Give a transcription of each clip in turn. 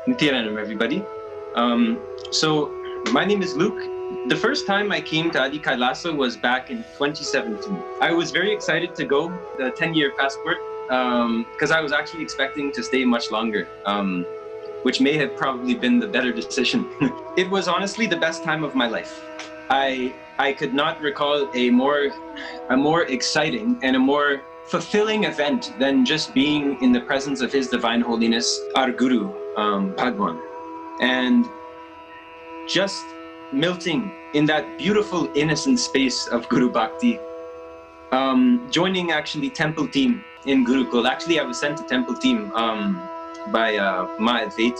Nitiranam, everybody. So my name is Luke. The first time I came to Adi Kailasa was back in 2017. I was very excited to go, the 10-year passport, because I was actually expecting to stay much longer, which may have probably been the better decision. It was honestly the best time of my life. I could not recall a more exciting and a more fulfilling event than just being in the presence of His Divine Holiness, our Guru, Bhagwan, and just melting in that beautiful innocent space of Guru Bhakti, joining actually temple team in Gurukul. Actually, I was sent to temple team by Ma Advait,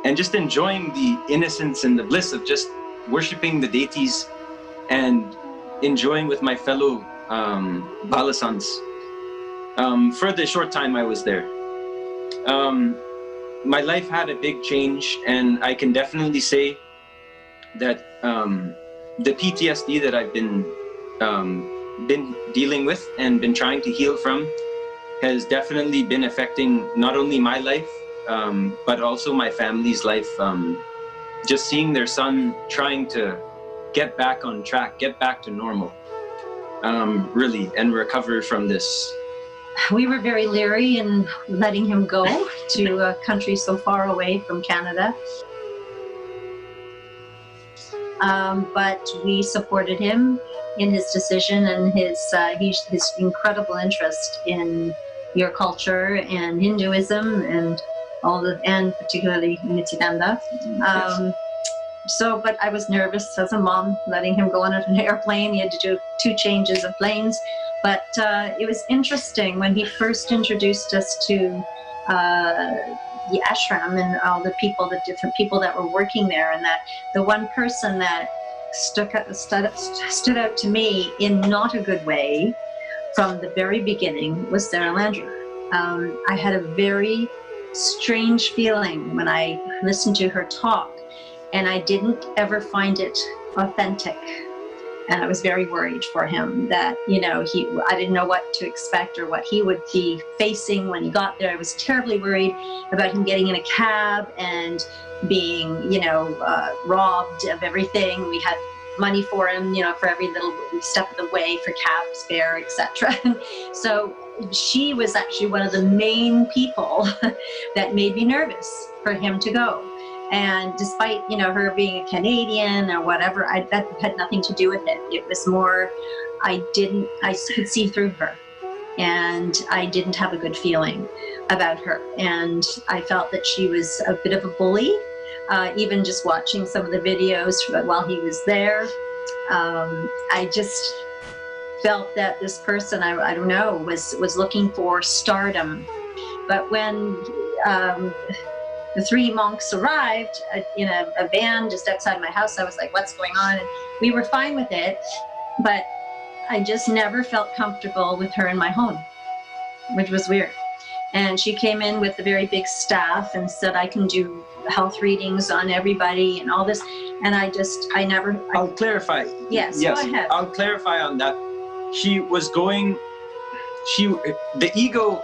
and just enjoying the innocence and the bliss of just worshipping the deities and enjoying with my fellow Balasans for the short time I was there. My life had a big change, and I can definitely say that the PTSD that I've been dealing with and been trying to heal from has definitely been affecting not only my life, but also my family's life. Just seeing their son trying to get back on track, get back to normal, really, and recover from this. We were very leery in letting him go to a country so far away from Canada. But we supported him in his decision and his incredible interest in your culture and Hinduism and and particularly Nityananda. But I was nervous as a mom, letting him go on an airplane. He had to do 2 changes of planes. But it was interesting when he first introduced us to the ashram and all the different people that were working there, and that the one person that stood out to me in not a good way from the very beginning was Sarah Landry. I had a very strange feeling when I listened to her talk, and I didn't ever find it authentic. And I was very worried for him that, I didn't know what to expect or what he would be facing when he got there. I was terribly worried about him getting in a cab and being, robbed of everything. We had money for him, for every little step of the way, for cab fare, etc. So she was actually one of the main people that made me nervous for him to go. And despite, her being a Canadian or whatever, that had nothing to do with it. It was more, I could see through her, and I didn't have a good feeling about her. And I felt that she was a bit of a bully, even just watching some of the videos while he was there. I just felt that this person, I don't know, was looking for stardom. But when the 3 monks arrived in a van just outside my house, I was like, what's going on? And we were fine with it, but I just never felt comfortable with her in my home, which was weird. And she came in with a very big staff and said, I can do health readings on everybody and all this. And I'll clarify. Yes, go ahead. I'll clarify on that. The ego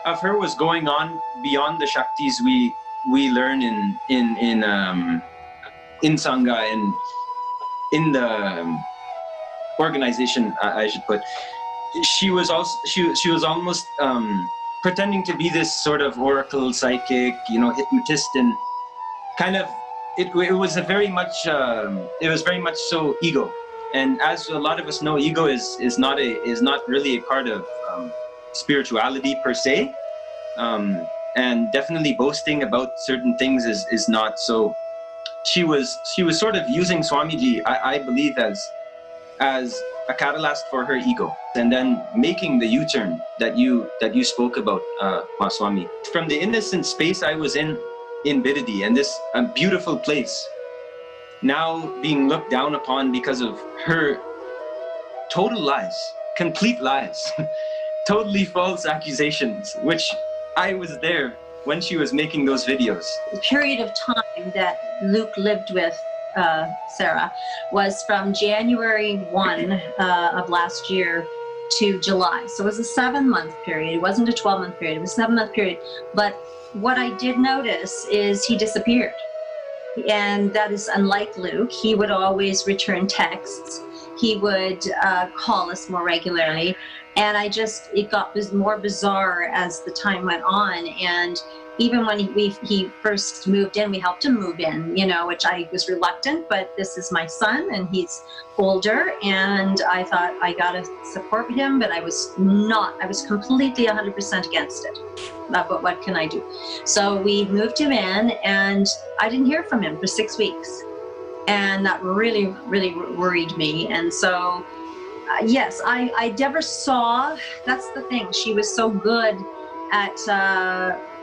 of her was going on beyond the Shaktis we learn in Sangha and in the organization, I should put. She was almost pretending to be this sort of oracle, psychic, hypnotist, and kind of it was very much so ego. And as a lot of us know, ego is not really a part of spirituality per se. And definitely boasting about certain things is not. So she was sort of using Swamiji, I believe, as a catalyst for her ego, and then making the U-turn that you spoke about, Swami. From the innocent space I was in Bidadi, and this beautiful place, now being looked down upon because of her total lies, complete lies, totally false accusations, which I was there when she was making those videos. The period of time that Luke lived with Sarah was from January 1 of last year to July. So it was a 7-month period. It wasn't a 12-month period. It was a 7-month period. But what I did notice is he disappeared. And that is unlike Luke. He would always return texts. He would call us more regularly. And it got more bizarre as the time went on. And even when he first moved in, we helped him move in, which I was reluctant, but this is my son and he's older. And I thought I got to support him, but I was completely 100% against it. But what can I do? So we moved him in and I didn't hear from him for 6 weeks. And that really, really worried me. And so, yes, I never saw, that's the thing. She was so good at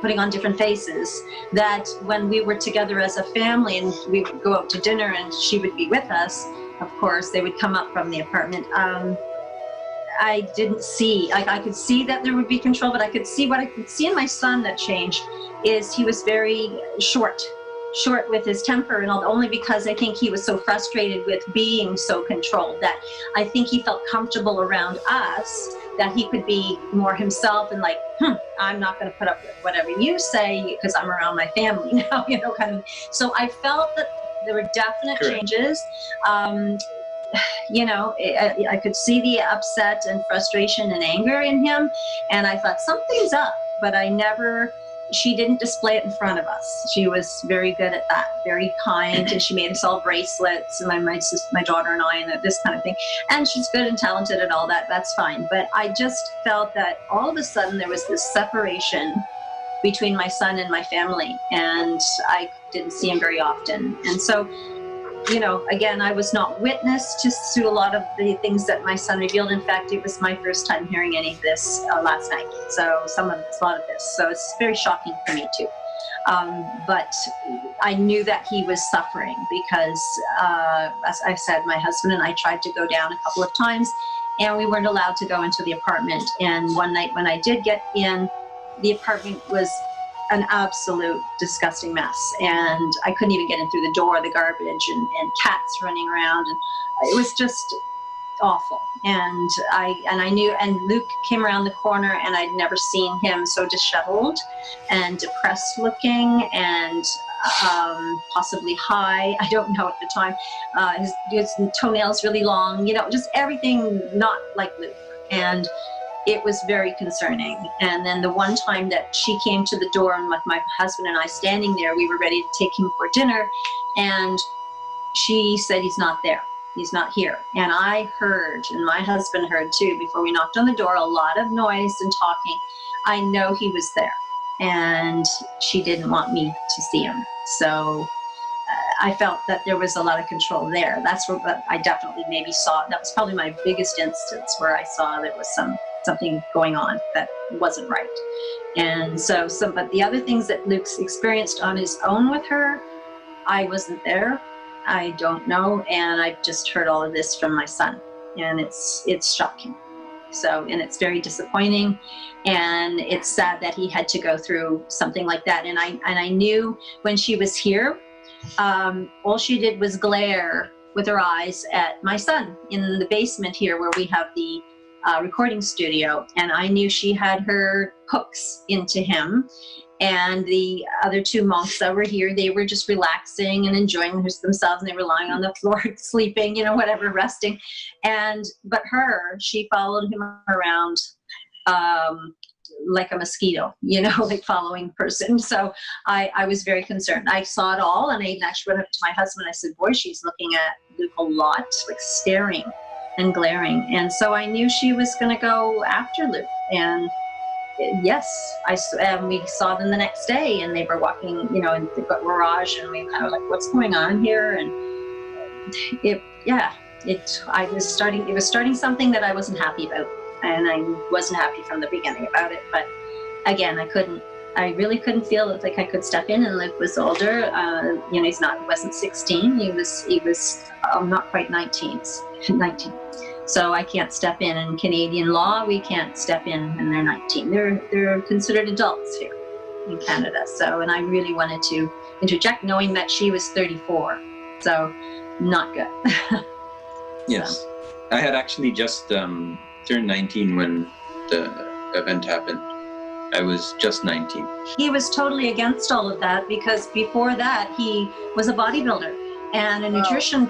putting on different faces that when we were together as a family and we would go out to dinner and she would be with us, of course, they would come up from the apartment. I didn't see, I could see that there would be control, but what I could see in my son that changed is he was very short with his temper, and only because I think he was so frustrated with being so controlled that I think he felt comfortable around us, that he could be more himself and like, I'm not going to put up with whatever you say because I'm around my family now, kind of. So I felt that there were definite changes. I could see the upset and frustration and anger in him, and I thought something's up, but she didn't display it in front of us. She was very good at that, very kind, and she made us all bracelets, and my daughter and I, and this kind of thing. And she's good and talented and all that, that's fine. But I just felt that all of a sudden there was this separation between my son and my family, and I didn't see him very often. And so, again, I was not witness to a lot of the things that my son revealed. In fact, it was my first time hearing any of this last night. So a lot of this. So it's very shocking for me too. But I knew that he was suffering because, as I've said, my husband and I tried to go down a couple of times and we weren't allowed to go into the apartment. And one night when I did get in, the apartment was an absolute disgusting mess, and I couldn't even get in through the door, the garbage and cats running around, and it was just awful. And I knew, and Luke came around the corner and I'd never seen him so disheveled and depressed looking and possibly high, I don't know at the time. His toenails really long, just everything not like Luke. And it was very concerning. And then the one time that she came to the door and with my husband and I standing there, we were ready to take him for dinner, and she said, he's not there. He's not here. And I heard, and my husband heard too, before we knocked on the door, a lot of noise and talking. I know he was there, and she didn't want me to see him. So I felt that there was a lot of control there. That's where I definitely maybe saw, that was probably my biggest instance where I saw there was something going on that wasn't right. And but the other things that Luke's experienced on his own with her, I wasn't there. I don't know. And I've just heard all of this from my son, and it's shocking. So, and it's very disappointing, and it's sad that he had to go through something like that. And I knew when she was here, all she did was glare with her eyes at my son in the basement here where we have the recording studio, and I knew she had her hooks into him. And the other two monks that were here, they were just relaxing and enjoying themselves, and they were lying on the floor sleeping, whatever, resting. But she followed him around like a mosquito, like following person. So I was very concerned. I saw it all, and I actually went up to my husband. I said, boy, she's looking at Luke a lot, like staring and glaring. And so I knew she was going to go after Luke. And yes, we saw them the next day, and they were walking, in the garage, and we kind of like, what's going on here? And it was starting something that I wasn't happy about. And I wasn't happy from the beginning about it. But again, I really couldn't feel like I could step in, and Luke was older. He wasn't 16. He was not quite 19. So I can't step in. In Canadian law, we can't step in when they're 19. They're considered adults here in Canada. So, and I really wanted to interject, knowing that she was 34. So not good. Yes. I had actually just turned 19 when the event happened. I was just 19. He was totally against all of that because before that he was a bodybuilder and a nutrition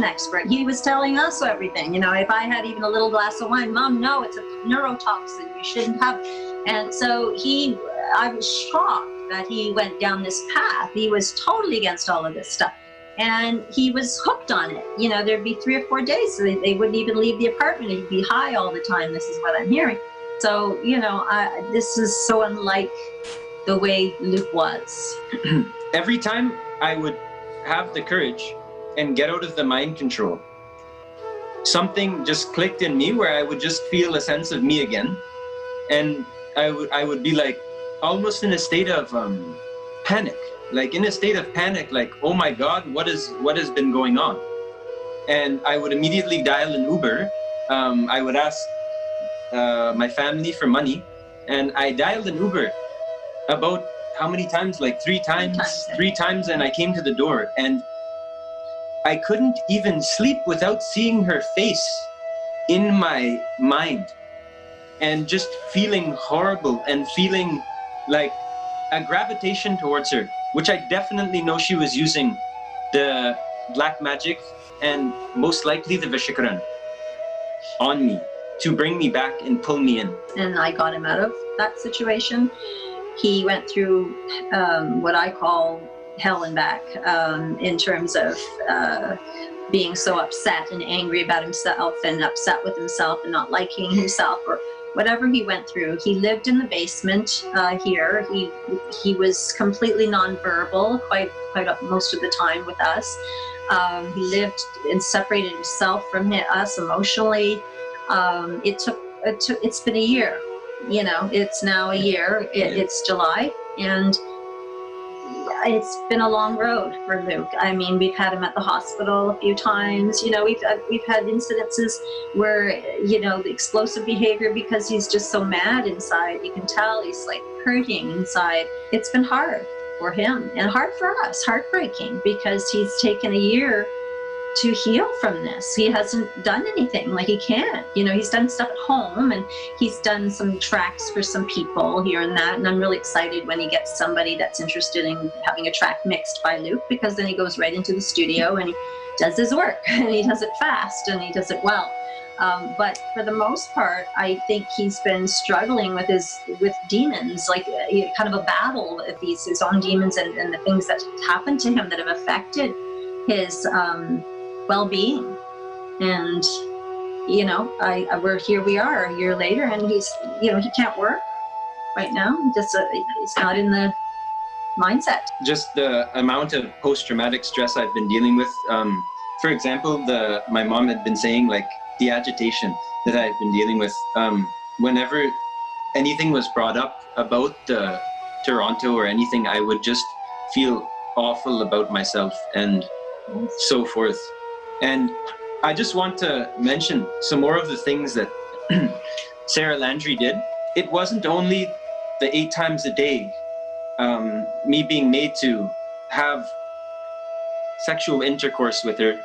expert. He was telling us everything. You know, if I had even a little glass of wine, Mom, no, it's a neurotoxin. You shouldn't have. And so I was shocked that he went down this path. He was totally against all of this stuff. And he was hooked on it. You know, there'd be 3 or 4 days. They wouldn't even leave the apartment. He'd be high all the time. This is what I'm hearing. So, you know, this is so unlike the way Luke was. Every time I would have the courage and get out of the mind control, something just clicked in me where I would just feel a sense of me again. And I would be like almost in a state of panic, like oh my God, what has been going on? And I would immediately dial an Uber. I would ask my family for money, and I dialed an Uber about how many times? Like 3 times. 3 times, and I came to the door, and I couldn't even sleep without seeing her face in my mind, and just feeling horrible and feeling like a gravitation towards her, which I definitely know she was using the black magic and most likely the Vishakaran on me to bring me back and pull me in. And I got him out of that situation. He went through what I call hell and back in terms of being so upset and angry about himself and upset with himself and not liking himself or whatever he went through. He lived in the basement here. He was completely nonverbal quite most of the time with us. He lived and separated himself from us emotionally. It's been a year, you know, it's now a year. It's July, and it's been a long road for Luke. I mean, we've had him at the hospital a few times. You know, we've had incidences where, you know, the explosive behavior because he's just so mad inside. You can tell he's like hurting inside. It's been hard for him and hard for us, heartbreaking, because he's taken a year to heal from this. He hasn't done anything, like he can't. You know, he's done stuff at home and he's done some tracks for some people here and that. And I'm really excited when he gets somebody that's interested in having a track mixed by Luke, because then he goes right into the studio and he does his work and he does it fast and he does it well. But for the most part, I think he's been struggling with demons, like kind of a battle with his own demons and the things that happened to him that have affected his well-being. And you know, we are a year later, and he's, you know, he can't work right now. Just he's not in the mindset. Just the amount of post-traumatic stress I've been dealing with. For example, my mom had been saying, like, the agitation that I've been dealing with. Whenever anything was brought up about Toronto or anything, I would just feel awful about myself and so forth. And I just want to mention some more of the things that Sarah Landry did. It wasn't only the 8 times a day, me being made to have sexual intercourse with her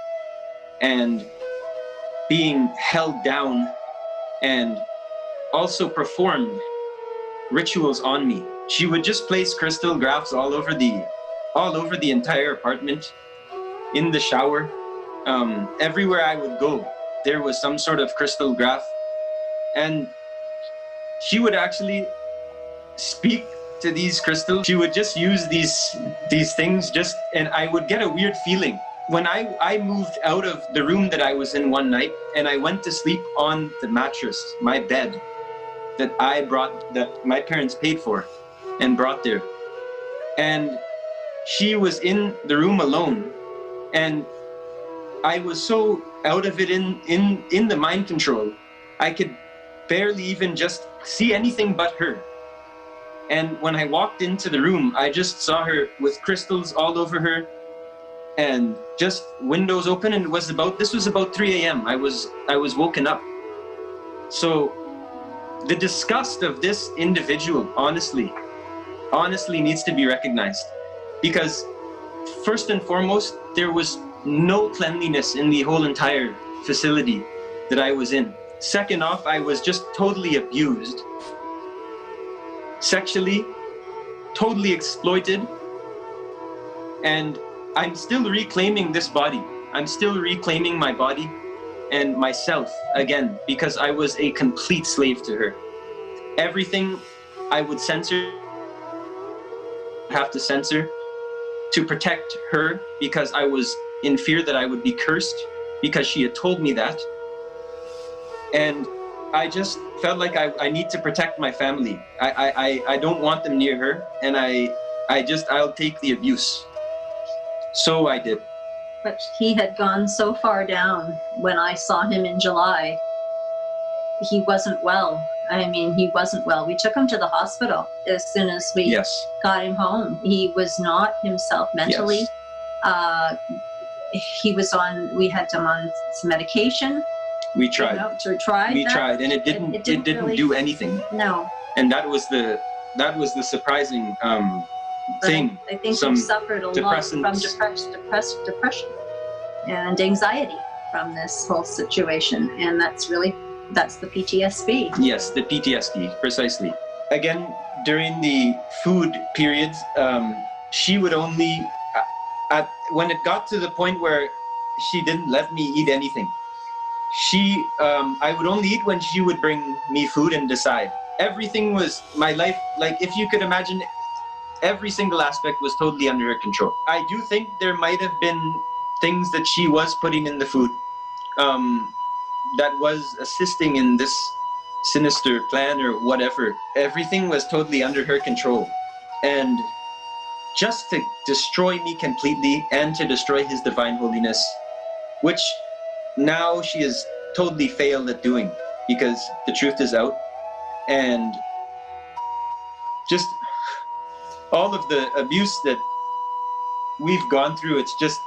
and being held down, and also performed rituals on me. She would just place crystal graphs all over the entire apartment, in the shower. Everywhere I would go, there was some sort of crystal graph, and she would actually speak to these crystals. She would just use these things, and I would get a weird feeling. When I moved out of the room that I was in one night, and I went to sleep on the mattress, my bed, that my parents paid for and brought there. And she was in the room alone, and I was so out of it in the mind control, I could barely even just see anything but her. And when I walked into the room, I just saw her with crystals all over her and just windows open, and this was about 3 a.m. I was woken up. So the disgust of this individual honestly needs to be recognized, because first and foremost, there was no cleanliness in the whole entire facility that I was in. Second off, I was just totally abused, sexually, totally exploited, and I'm still reclaiming this body. I'm still reclaiming my body and myself again, because I was a complete slave to her. Everything I would have to censor to protect her, because I was in fear that I would be cursed, because she had told me that. And I just felt like I need to protect my family. I don't want them near her, and I'll take the abuse. So I did. But he had gone so far down. When I saw him in July, he wasn't well. I mean, he wasn't well. We took him to the hospital as soon as we got him home. He was not himself mentally. Yes. We had him on some medication. We tried. We tried, and it didn't really do anything. No. And that was the surprising thing. I think he suffered a lot from depression and anxiety from this whole situation, and that's the PTSD. Yes, the PTSD, precisely. Again, during the food periods, she would only, when it got to the point where she didn't let me eat anything, I would only eat when she would bring me food and decide. Everything was my life, like if you could imagine, every single aspect was totally under her control. I do think there might have been things that she was putting in the food that was assisting in this sinister plan or whatever. Everything was totally under her control. And just to destroy me completely and to destroy his divine holiness, which now she has totally failed at doing, because the truth is out. And just all of the abuse that we've gone through, it's just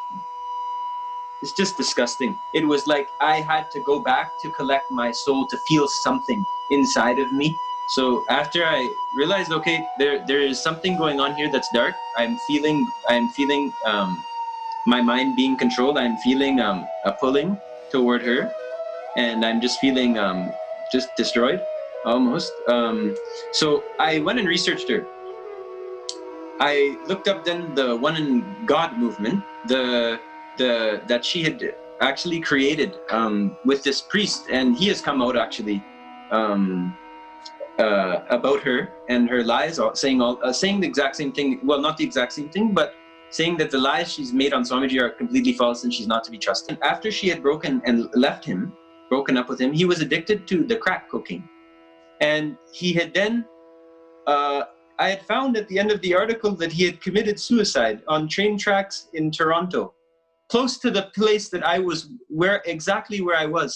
disgusting. It was like I had to go back to collect my soul to feel something inside of me. So after I realized, okay, there is something going on here that's dark. I'm feeling my mind being controlled. I'm feeling a pulling toward her, and I'm just feeling just destroyed almost. So I went and researched her. I looked up then the One in God movement, that she had actually created with this priest, and he has come out actually about her and her lies, saying the exact same thing. Well, not the exact same thing, but saying that the lies she's made on Swamiji are completely false and she's not to be trusted. After she had broken up with him, he was addicted to the crack cocaine, and he had then. I had found at the end of the article that he had committed suicide on train tracks in Toronto, close to the place that exactly where I was.